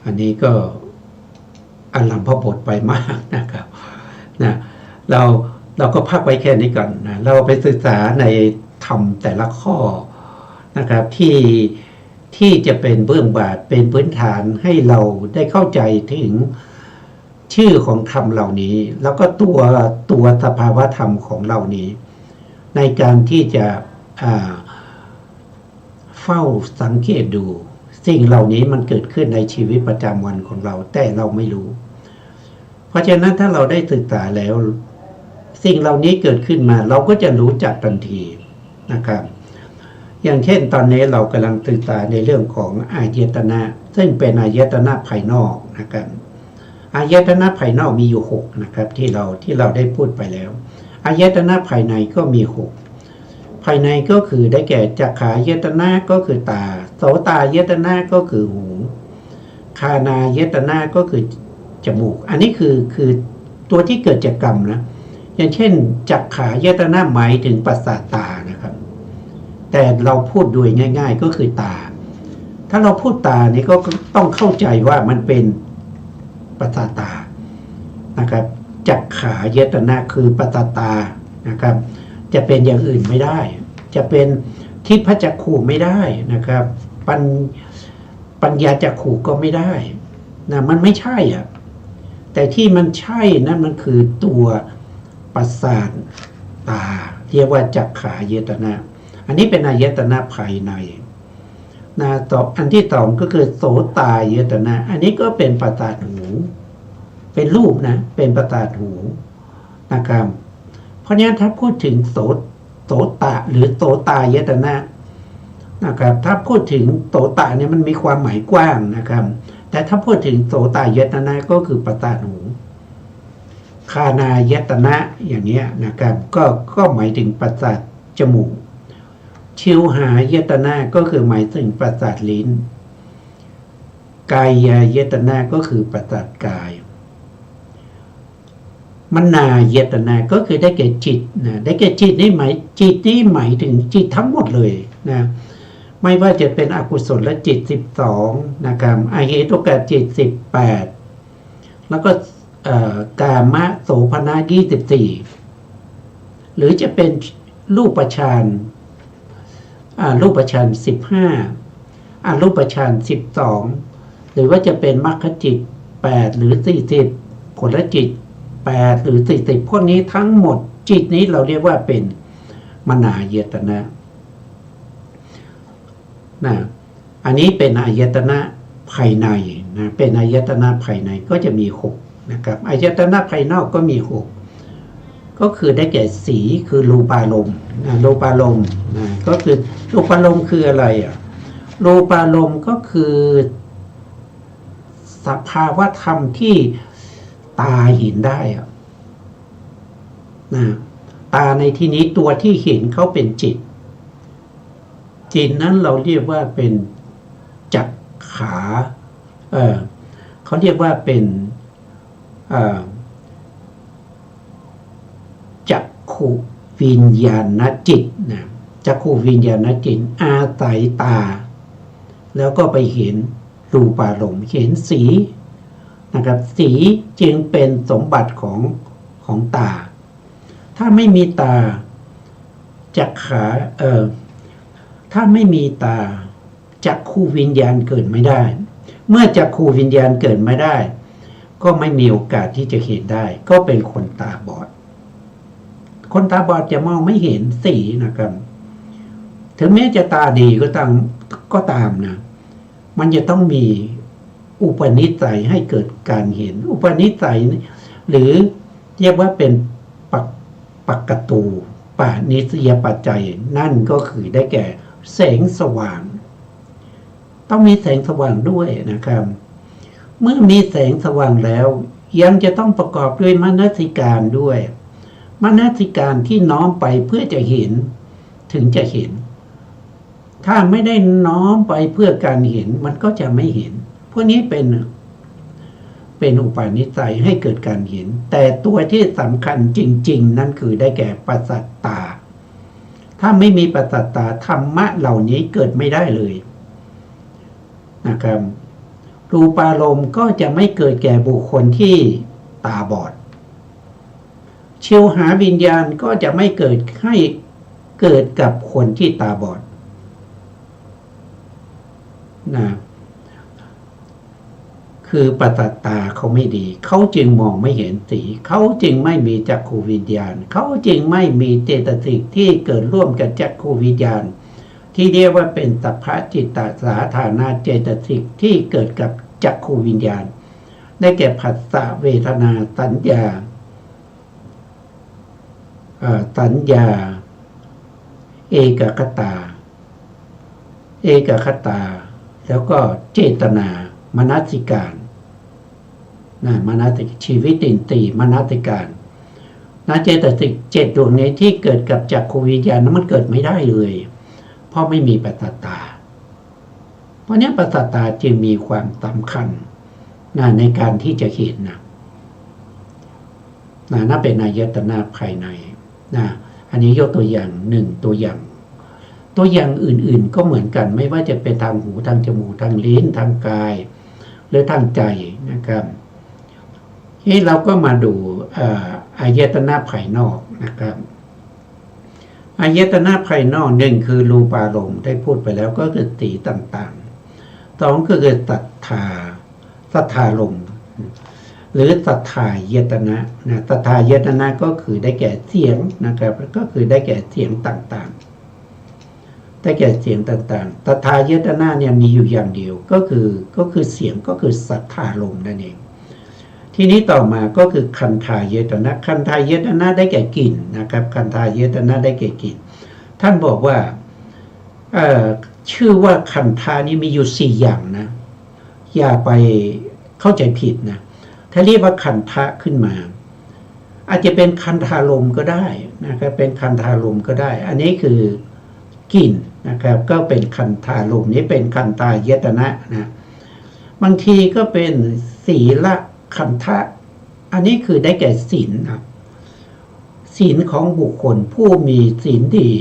อันนี้ก็อลัมพบทไปมากนะครับเราก็พักไว้แค่นี้ก่อนนะเราไปศึกษาในธรรมแต่ละข้อนะครับที่จะเป็นเบื้องบาทเป็นพื้นฐานให้เราได้เข้าใจถึงชื่อของธรรมเหล่านี้แล้วก็ตัวสภาวะธรรมของเหล่านี้ในการที่จะเฝ้าสังเกตดูสิ่งเหล่านี้มันเกิดขึ้นในชีวิตประจำวันของเราแต่เราไม่รู้เพราะฉะนั้นถ้าเราได้ศึกษาแล้วสิ่งเหล่านี้เกิดขึ้นมาเราก็จะรู้จักทันทีนะครับอย่างเช่นตอนนี้เรากำลังศึกษาในเรื่องของอายตนะซึ่งเป็นอายตนะภายนอกนะครับอายตนะภายนอกมีอยู่6นะครับที่เราได้พูดไปแล้วอายตนะภายในก็มี6ภายในก็คือได้แก่จักขายตนะก็คือตาโสตายตนะก็คือหูคานายตนะก็คือจมูกอันนี้คือตัวที่เกิดจากกรรมนะอย่างเช่นจักขายตนะหมายถึงประสาทตานะครับแต่เราพูดโดยง่ายๆก็คือตาถ้าเราพูดตานี่ก็ต้องเข้าใจว่ามันเป็นประสาทตานะครับจักขายตนะคือประสาทตานะครับจะเป็นอย่างอื่นไม่ได้จะเป็นทิพจักขุไม่ได้นะครับปัญญาจักขุก็ไม่ได้นะมันไม่ใช่อ่ะแต่ที่มันใช่นั่นมันคือตัวประสาทตาเรียกว่าจักขายตนะอันนี้เป็นอายตนะภายในนะต่ออันที่สองก็คือโสตายตนะอันนี้ก็เป็นประสาทหูเป็นรูปนะเป็นประสาทหูนะครับเพราะฉะนั้นถ้าพูดถึงโสตะหรือโสตายตนะนะครับถ้าพูดถึงโสตะเนี่ยมันมีความหมายกว้างนะครับ แต่ถ้าพูดถึงโสตายตนะก็คือประสาทหูคานายตนะอย่างนี้นะครับก็หมายถึงประสาทจมูกชิวหายตนะก็คือหมายถึงประสาทลิ้นกายายตนะก็คือประสาทกายมนายตนะก็คือได้แก่จิตนะได้แก่จิตนี่หมายจิตนี่หมายถึงจิตทั้งหมดเลยนะไม่ว่าจะเป็นอกุศลจิต12นะครับอเหตุกจิต18แล้วก็กามะโสภณะ24หรือจะเป็นรูปฌานรูปฌาน15รูปฌาน12หรือว่าจะเป็นมรรคจิต8หรือ40ผลจิต8หรือ40พวกนี้ทั้งหมดจิตนี้เราเรียกว่าเป็นมนายตนะอันนี้เป็นอายตนะภายในนะเป็นอายตนะภายในก็จะมี6นะครับอายตนะภายนอกก็มี6ก็คือได้แก่สีคือรูปารมณ์รูปารมณ์ก็คือรูปารมณ์คืออะไรรูปารมณ์ก็คือสภาวะธรรมที่ตาเห็นได้ตาในที่นี้ตัวที่เห็นเขาเป็นจิตนั้นเราเรียกว่าเป็นจักขาเขาเรียกว่าเป็นจักขุวิญญาณจิตนะจักขุวิญญาณจิตอาศัยตาแล้วก็ไปเห็นรูปารมณ์เห็นสีนะครับสีจึงเป็นสมบัติของตาถ้าไม่มีตาจักขาถ้าไม่มีตาจักขุวิญญาณเกิดไม่ได้เมื่อจักขุวิญญาณเกิดไม่ได้ก็ไม่มีโอกาสที่จะเห็นได้ก็เป็นคนตาบอดคนตาบอดจะมองไม่เห็นสีนะครับถึงแม้จะตาดีก็ตามนะมันจะต้องมีอุปนิสัยให้เกิดการเห็นอุปนิสัยหรือเรียกว่าเป็นปักกตูปานิสยปัจจัยนั่นก็คือได้แก่แสงสว่างต้องมีแสงสว่างด้วยนะครับเมื่อมีแสงสว่างแล้วยังจะต้องประกอบด้วยมนสิการด้วยมนสิการที่น้อมไปเพื่อจะเห็นถึงจะเห็นถ้าไม่ได้น้อมไปเพื่อการเห็นมันก็จะไม่เห็นพวกนี้เป็นอุปนิสัยให้เกิดการเห็นแต่ตัวที่สำคัญจริงๆนั่นคือได้แก่ปัสสัตตาถ้าไม่มีปัสสัตตาธรรมะเหล่านี้เกิดไม่ได้เลยนะครับรูปารมณ์ก็จะไม่เกิดแก่บุคคลที่ตาบอดชิวหาวิญญาณก็จะไม่เกิดให้เกิดกับคนที่ตาบอดนะคือปัสสัตตาเขาไม่ดีเขาจึงมองไม่เห็นสีเขาจึงไม่มีจักขุวิญญาณเขาจึงไม่มีเจตสิกที่เกิดร่วมกับจักขุวิญญาณที่เรียกว่าเป็นสัพพจิตตสาธารณเจตสิกที่เกิดกับจักขุวิญญาณได้แก่ผัสสะเวทนาสัญญาเอกคตาแล้วก็เจตนามนสิการมนสิกชีวิตินทรีย์มนสิการเจตสิก7ดวงนี้ที่เกิดกับจักขุวิญญาณนั้นมันเกิดไม่ได้เลยเพราะไม่มีปัสสัตตาเพราะนี้ปัสสัตตาจึงมีความสำคัญในการที่จะเห็นนั่นเป็นอายตนะภายในอันนี้ยกตัวอย่าง1ตัวอย่างอื่นๆก็เหมือนกันไม่ว่าจะเป็นทางหูทางจมูกทางลิ้นทางกายหรือทางใจนะครับนี่เราก็มาดูอายตนะภายนอกนะครับอายตนะภายนอก1คือรูปารมณ์ได้พูดไปแล้วก็คือสีต่างๆ2คือสัทธารมณ์หรือสัทธายตนะสัทธายตนะก็คือได้แก่เสียงนะครับก็คือได้แก่เสียงต่างๆได้แก่เสียงต่างๆสัทธายตนะเนี่ยมีอยู่อย่างเดียวก็คือเสียงก็คือสัทธารมณ์นั่นเองทีนี้ต่อมาก็คือคันธายตนะคันธายตนะได้แก่กลิ่นนะครับคันธายตนะได้แก่กลิ่นท่านบอกว่าชื่อว่าคันธานี้มีอยู่4อย่างนะ อย่าไปเข้าใจผิดนะถ้าเรียกว่าคันทะขึ้นมาอาจจะเป็นคันธารมณ์ก็ได้นะครับเป็นคันธารมณ์ก็ได้อันนี้คือกลิ่นนะครับก็เป็นคันธารมณ์นี้เป็นคันธายตนะนะบางทีก็เป็นศีลคันทะอันนี้คือได้แก่ศีลนะศีลของบุคคลผู้มีศีลดี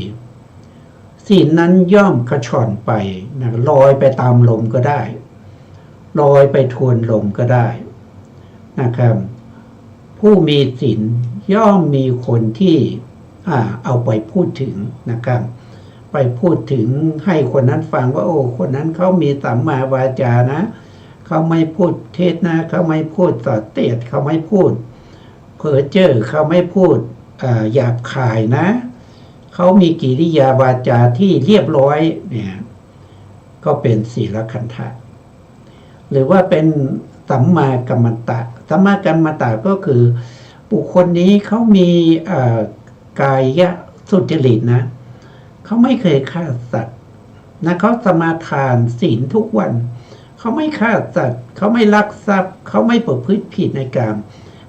ศีลนั้นย่อมกระชอนไปนะลอยไปตามลมก็ได้ลอยไปทวนลมก็ได้นะครับผู้มีศีลย่อมมีคนที่เอาไปพูดถึงนะครับไปพูดถึงให้คนนั้นฟังว่าโอ้คนนั้นเขามีสัมมาวาจานะเขาไม่พูดเท็จนะเขาไม่พูดส่อเสียดเขาไม่พูดเพ้อเจ้อเขาไม่พูดหยาบคายนะเขามีกิริยาวาจาที่เรียบร้อยเนี่ยก็เป็นศีลขันธะหรือว่าเป็นสัมมากัมมันตะสัมมากัมมันตะก็คือบุคคลนี้เขามีกายสุจริตนะเขาไม่เคยฆ่าสัตว์นะเขาสมาทานศีลทุกวันเขาไม่ฆ่าสัตว์เขาไม่ลักทรัพย์เขาไม่ประพฤติผิดในกาม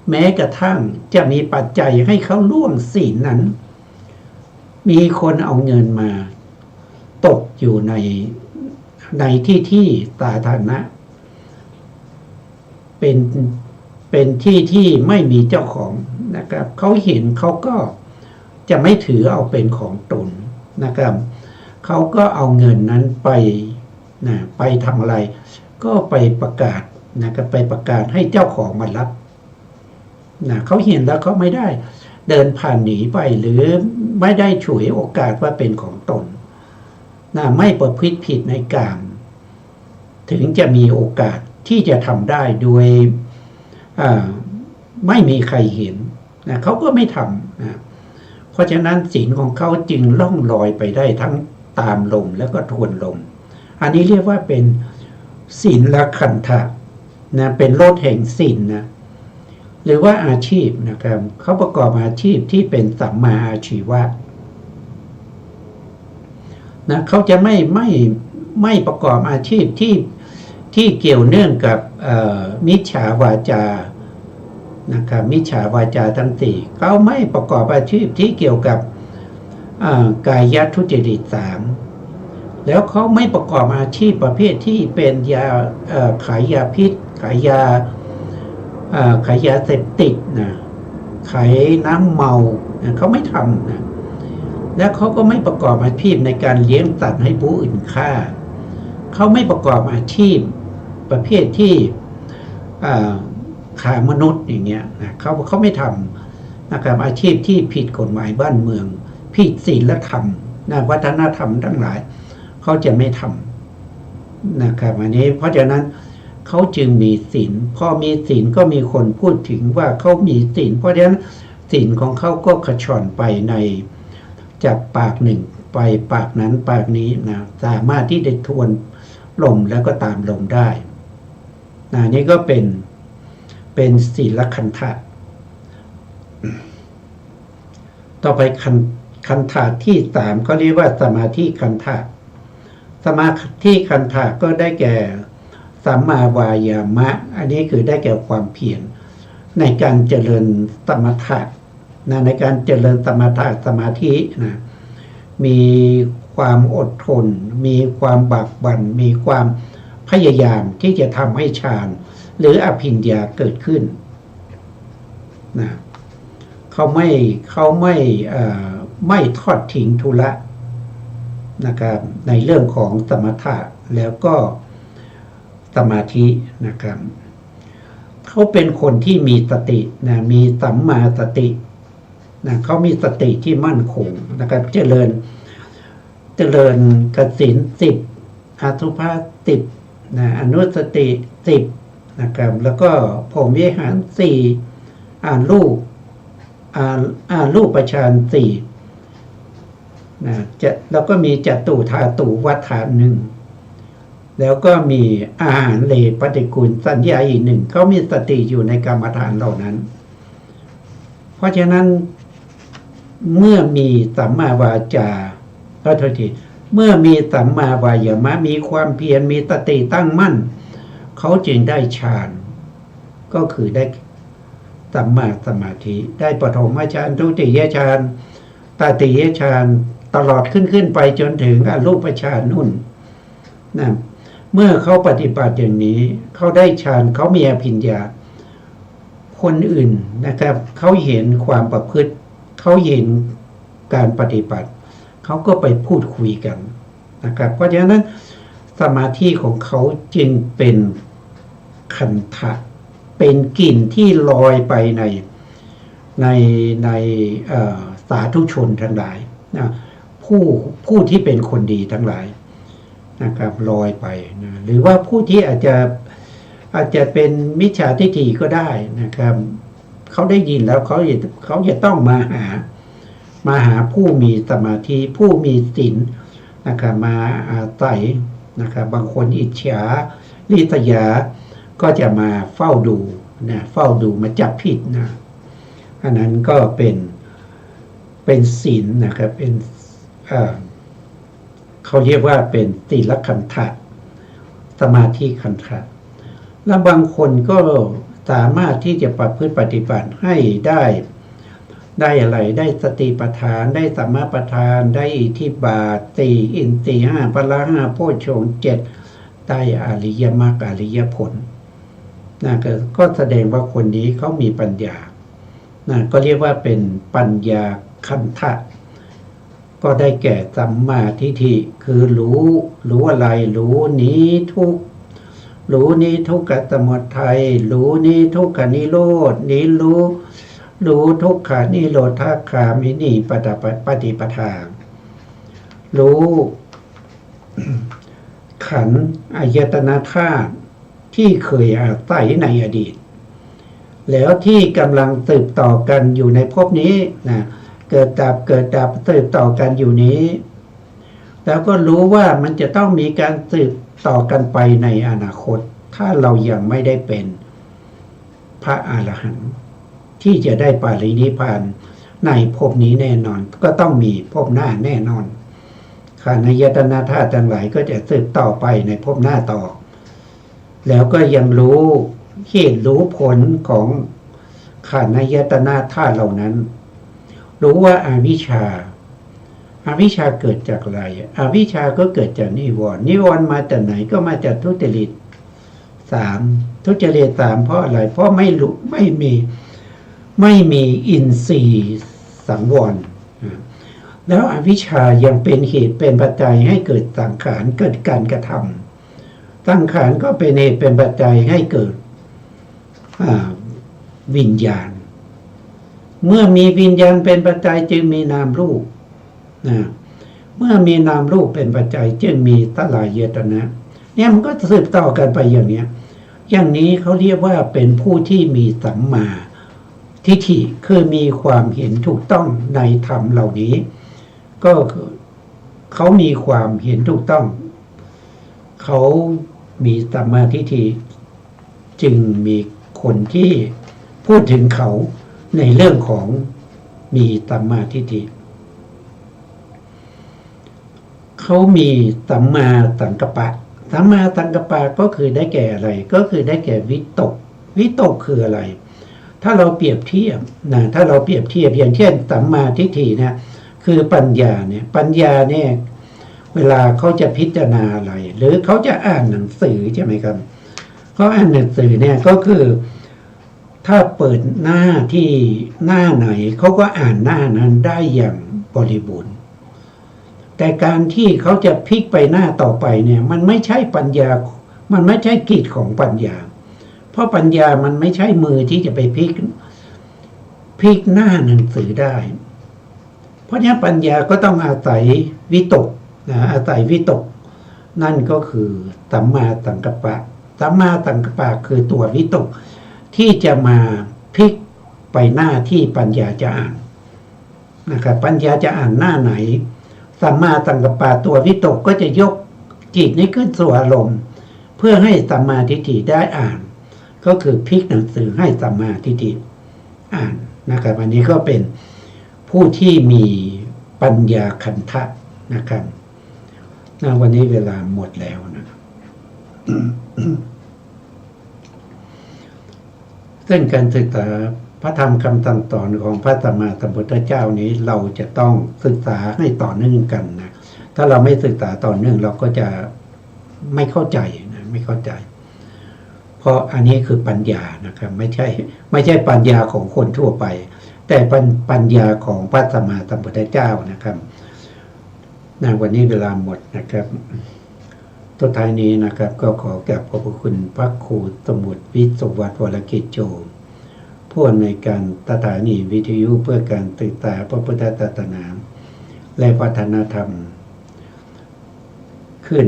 แม้กระทั่งจะมีปัจจัยให้เขาล่วงศีลนั้นมีคนเอาเงินมาตกอยู่ในที่สาธารณะเป็นที่ไม่มีเจ้าของนะครับเขาเห็นเขาก็จะไม่ถือเอาเป็นของตนนะครับเขาก็เอาเงินนั้นไปทำอะไรก็ไปประกาศนะครับไปประกาศให้เจ้าของมารับนะเขาเห็นแล้วเขาไม่ได้เดินผ่านหนีไปหรือไม่ได้ฉวยโอกาสว่าเป็นของตนนะไม่ประพฤติผิดในกามถึงจะมีโอกาสที่จะทำได้โดยไม่มีใครเห็นนะเขาก็ไม่ทำนะเพราะฉะนั้นศีลของเขาจึงล่องลอยไปได้ทั้งตามลมแล้วก็ทวนลมอันนี้เรียกว่าเป็นศีลขันธะนะเป็นโลดแห่งศีลนะหรือว่าอาชีพนะครับเขาประกอบอาชีพที่เป็นสัมมาอาชีวะนะเขาจะไม่ประกอบอาชีพที่เกี่ยวเนื่องกับมิจฉาวาจานะครับมิจฉาวาจาทั้งสี่เขาไม่ประกอบอาชีพที่เกี่ยวกับกายทุจริตสามแล้วเขาไม่ประกอบอาชีพประเภทที่เป็นยาขายยาพิษขายยาเสพติดนะขายน้ำเมานะเขาไม่ทำนะและเขาก็ไม่ประกอบอาชีพในการเลี้ยงสัตว์ให้ผู้อื่นฆ่าเขาไม่ประกอบอาชีพประเภทที่ฆ่ามนุษย์อย่างเงี้ยนะเขาไม่ทำนะครับอาชีพที่ผิดกฎหมายบ้านเมืองผิดศีลธรรมนะวัฒนธรรมทั้งหลายเขาจะไม่ทำนะครับอันนี้เพราะฉะนั้นเขาจึงมีศีลพอมีศีลก็มีคนพูดถึงว่าเขามีศีลเพราะฉะนั้นศีลของเขาก็ขช่อนไปในจากปากหนึ่งไปปากนั้นปากนี้นะสามารถที่จะทวนลมแล้วก็ตามลมได้นะนี่ก็เป็นศีลขันธะต่อไปขันธะที่สามเขาเรียกว่าสมาธิขันธะสมาธิขันธะก็ได้แก่สัมมาวายามะอันนี้คือได้แก่ความเพียรในการเจริญสมถะนะในการเจริญสมถะสมาธินะมีความอดทนมีความบากบั่นมีความพยายามที่จะทำให้ฌานหรืออภิญญาเกิดขึ้นนะเขาไม่ทอดทิ้งธุระนะครับในเรื่องของสมถะแล้วก็สมาธินะครับเขาเป็นคนที่มีสตินะมีสัมมาสตินะเขามีสติที่มั่นคงนะครับเจริญกสิณ10อสุภา10นะอนุสติ10นะครับแล้วก็พรหมวิหาร4อ่านรูปฌาน4นะแล้วก็มีจตุธาตุวัฏฐาน1แล้วก็มีอาหารเลปฏิกูลสัญญาอีก1เขามีสติอยู่ในกรรมฐานเหล่านั้นเพราะฉะนั้นเมื่อมีสัมมาวาจาเมื่อมีสัมมาวายามะมีความเพียรมีสติตั้งมั่น เขาจึงได้ฌานก็คือได้สัมมาสมาธิได้ปฐมฌานทุติยฌานตติยฌานตลอดขึ้นไปจนถึงอรูปฌานนู่นนะเมื่อเขาปฏิบัติอย่างนี้เขาได้ฌานเขามีอภิญญาคนอื่นนะครับเขาเห็นความประพฤติเขาเห็นการปฏิบัติเขาก็ไปพูดคุยกันนะครับเพราะฉะนั้นสมาธิของเขาจึงเป็นคันธะเป็นกลิ่นที่ลอยไปในสาธุชนทั้งหลายนะผู้ที่เป็นคนดีทั้งหลายนะครับลอยไปนะหรือว่าผู้ที่อาจจะเป็นมิจฉาทิฏฐิก็ได้นะครับเขาได้ยินแล้วเขาจะต้องมาหาผู้มีสมาธิผู้มีศีลนะครับมาอาศัยนะครับบางคนอิจฉาริษยาก็จะมาเฝ้าดูนะเฝ้าดูมาจับผิดนะอันนั้นก็เป็นศีลนะครับเป็นเขาเรียกว่าเป็นศีลขันธะสมาธิขันธะแล้วบางคนก็สามารถที่จะประพฤติปฏิบัติให้ได้อะไรได้สติปัฏฐานได้สัมมาปัฏฐานได้อิทธิบาทสี่อินทรีย์ห้าพละห้าโพชฌงค์เจ็ดได้อริยมรรคอริยผลนะก็แสดงว่าคนนี้เขามีปัญญานะก็เรียกว่าเป็นปัญญาขันธะก็ได้แก่สัมมาทิฏฐิคือรู้อะไรรู้นี้ทุกรู้นี้ทุกขสมุทัยรู้นี้ทุกขนิโรธนี้รู้ทุกขานิโรธคามินีปฏิปทารู้ขันธ์อายตนะธาตุที่เคยอาศัยในอดีตแล้วที่กำลังสืบต่อกันอยู่ในภพนี้นะเกิดดับสืบต่อกันอยู่นี้แล้วก็รู้ว่ามันจะต้องมีการสืบต่อกันไปในอนาคตถ้าเรายังไม่ได้เป็นพระอรหันต์ที่จะได้ปรินิพพานในภพนี้แน่นอนก็ต้องมีภพหน้าแน่นอนขันธ์อายตนะธาตุทั้งหลายก็จะสืบต่อไปในภพหน้าต่อแล้วก็ยังรู้เหตุรู้ผลของขันธ์อายตนะธาตุเหล่านั้นรู้ว่าอวิชชาเกิดจากอะไรอวิชชาก็เกิดจากนิวรณ์มาจากไหนก็มาจากทุจริต3ทุจริต3เพราะอะไรเพราะไม่รู้ไม่มีอินทรีย์สังวรแล้วอวิชชายังเป็นเหตุเป็นปัจจัยให้เกิดสังขารเกิดการกระทำสังขารก็เป็นเหตุเป็นปัจจัยให้เกิดวิญญาณเมื่อมีวิญญาณเป็นปัจจัยจึงมีนามรูปเมื่อมีนามรูปเป็นปัจจัยจึงมีตลายตนะเนี่ยมันก็สืบต่อกันไปอย่างนี้เขาเรียกว่าเป็นผู้ที่มีสัมมาทิฏฐิคือมีความเห็นถูกต้องในธรรมเหล่านี้ก็เขามีความเห็นถูกต้องเขามีสัมมาทิฏฐิจึงมีคนที่พูดถึงเขาในเรื่องของมีสัมมาทิฏฐิเขามีสัมมาสังกัปปะสัมมาสังกัปปะก็คือได้แก่อะไรก็คือได้แก่วิตกคืออะไรถ้าเราเปรียบเทียบอย่างเช่นสัมมาทิฏฐิเนี่ยคือปัญญาเนี่ยเวลาเขาจะพิจารณาอะไรหรือเขาจะอ่านหนังสือใช่ไหมครับเขาอ่านหนังสือเนี่ยก็คือถ้าเปิดหน้าที่หน้าไหนเขาก็อ่านหน้านั้นได้อย่างบริบูรณ์แต่การที่เขาจะพลิกไปหน้าต่อไปเนี่ยมันไม่ใช่ปัญญามันไม่ใช่กิจของปัญญาเพราะปัญญามันไม่ใช่มือที่จะไปพลิกหน้าหนังสือได้เพราะฉะนั้นปัญญาก็ต้องอาศัยวิตกอาศัยวิตกนั่นก็คือสัมมาสังกัปปะสัมมาสังกัปปะคือตัววิตกที่จะมาพลิกไปหน้าที่ปัญญาจะอ่านนะครับปัญญาจะอ่านหน้าไหนสัมมาสังกัปปะตัววิตกก็จะยกจิตนี้ขึ้นสู่อารมณ์เพื่อให้สัมมาทิฏฐิได้อ่านก็คือพลิกหนังสือให้สัมมาทิฏฐิอ่านนะครับอันนี้ก็เป็นผู้ที่มีปัญญาขันธะนะครับวันนี้เวลาหมดแล้วนะครับ ซึ่งการศึกษาพระธรรมคำสั่งสอนของพระสัมมาสัมพุทธเจ้านี้เราจะต้องศึกษาให้ต่อเนื่องกันนะถ้าเราไม่ศึกษาต่อเนื่องเราก็จะไม่เข้าใจนะไม่เข้าใจเพราะอันนี้คือปัญญานะครับไม่ใช่ปัญญาของคนทั่วไปแต่ปัญญาของพระสัมมาสัมพุทธเจ้านะครับวันนี้เวลาหมดนะครับสุดท้ายนี้นะครับก็ขอกราบขอบพระคุณพระครูสมุทรวิศวัตรวรกิจโจผู้อำนวยการสถานีวิทยุเพื่อการศึกษาพระพุทธศาสนาและวัฒนธรรมขึ้น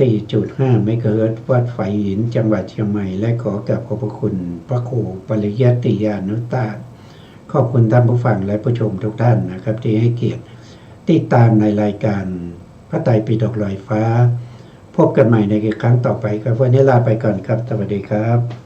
104.5 เมกะเฮิรตซ์วัดไฝหินจังหวัดเชียงใหม่และขอกราบขอบพระคุณพระครูปริยัติยานุตาสขอบคุณท่านผู้ฟังและผู้ชมทุกท่านนะครับที่ให้เกียรติติดตามในรายการพระไตรปิฎกลอยฟ้าพบกันใหม่ในครั้งต่อไปครับวันนี้ลาไปก่อนครับสวัสดีครับ